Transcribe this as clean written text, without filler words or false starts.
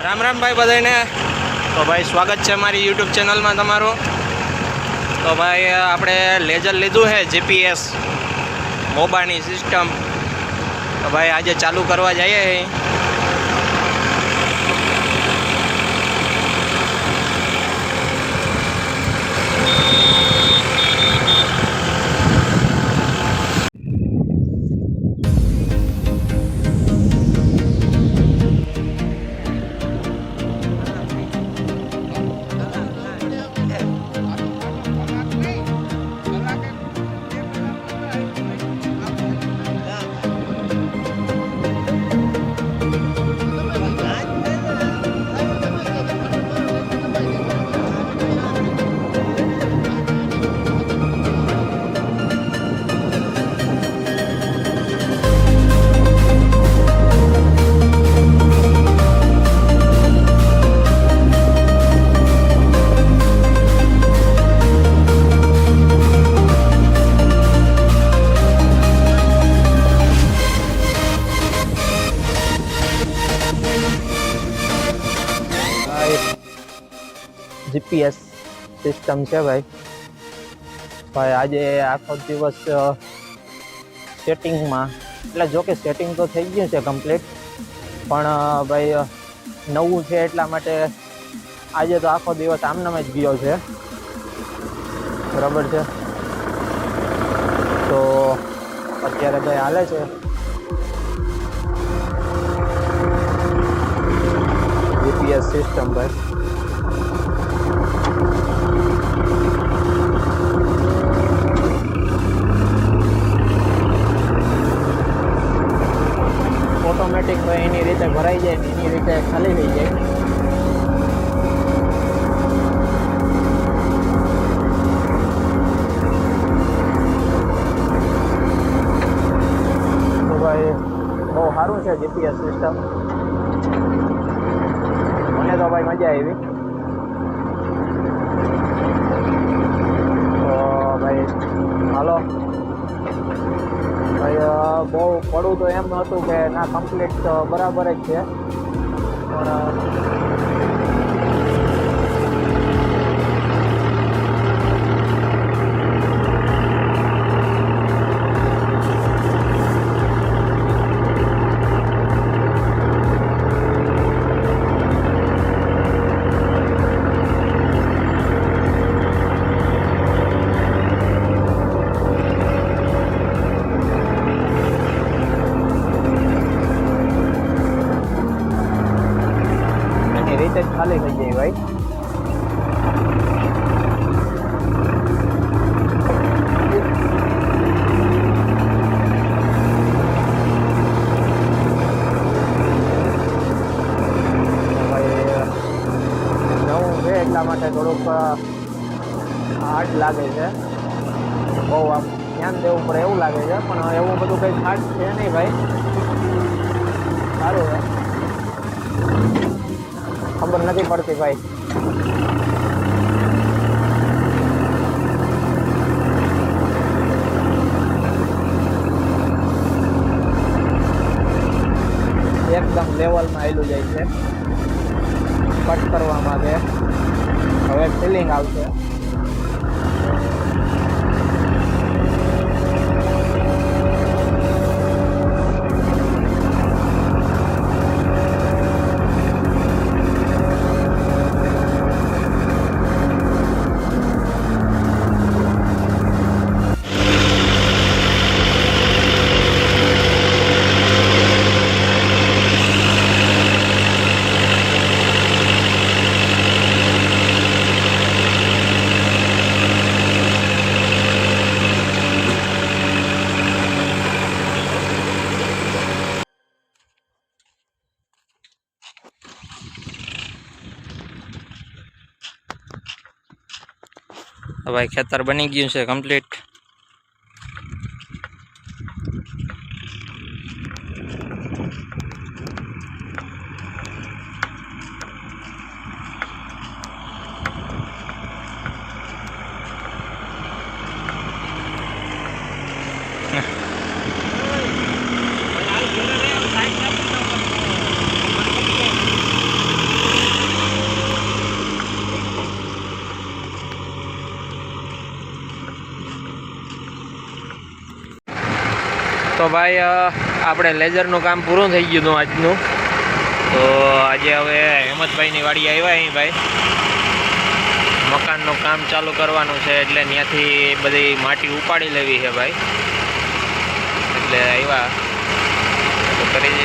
રામ રામ ભાઈ બધાને। તો ભાઈ સ્વાગત છે મારી યુટ્યુબ ચેનલમાં તમારું। તો ભાઈ આપણે લેઝર લીધું છે જીપીએસ મોબાની સિસ્ટમ। તો ભાઈ આજે ચાલુ કરવા જઈએ। जीपीएस सिस्टम है भाई। आज आखो दिवस सेटिंग में એટલે જો કે સેટિંગ તો થઈ ગયું છે કમ્પ્લીટ, પણ ભાઈ નવું છે એટલા માટે આજે તો આખો દિવસ આમનામ જ ગયો છે, બરાબર છે। તો અત્યારે ભાઈ હાલે છે જીપીએસ સિસ્ટમ ભાઈ। ऑटोमेटिक भाई एनी रीते भराई जाए, एनी रीते खाली थी जाए। तो भाई बहुत सारू है जीपीएस सिस्टम, मैंने तो भाई मजा आई। तो भाई हालो भाई बहु पड़ू तो एम नतुं के ना कम्प्लीट तो बराबर ज छे, पण खाली थी जाए भाई। नवुं है એટલા માટે થોડુંક હાર્ડ લાગે છે, બહુ આમ ધ્યાન દેવું પડે એવું લાગે છે, પણ એવું બધું કંઈ હાર્ડ છે નહીં ભાઈ, સારું છે। खबर नहीं पड़ती भाई। एकदम लेवल में आयलू जाए, कट करवा मांगे हवे फीलिंग आवशे। भाई खेतर बनी गयु है कम्प्लीट। તો ભાઈ આપણે લેઝરનું કામ પૂરું થઈ ગયું હતું આજનું. તો આજે હવે હેમંતભાઈની વાડી આવ્યા અહીં ભાઈ, મકાનનું કામ ચાલુ કરવાનું છે એટલે ત્યાંથી બધી માટી ઉપાડી લેવી છે ભાઈ, એટલે આવ્યા તો કરી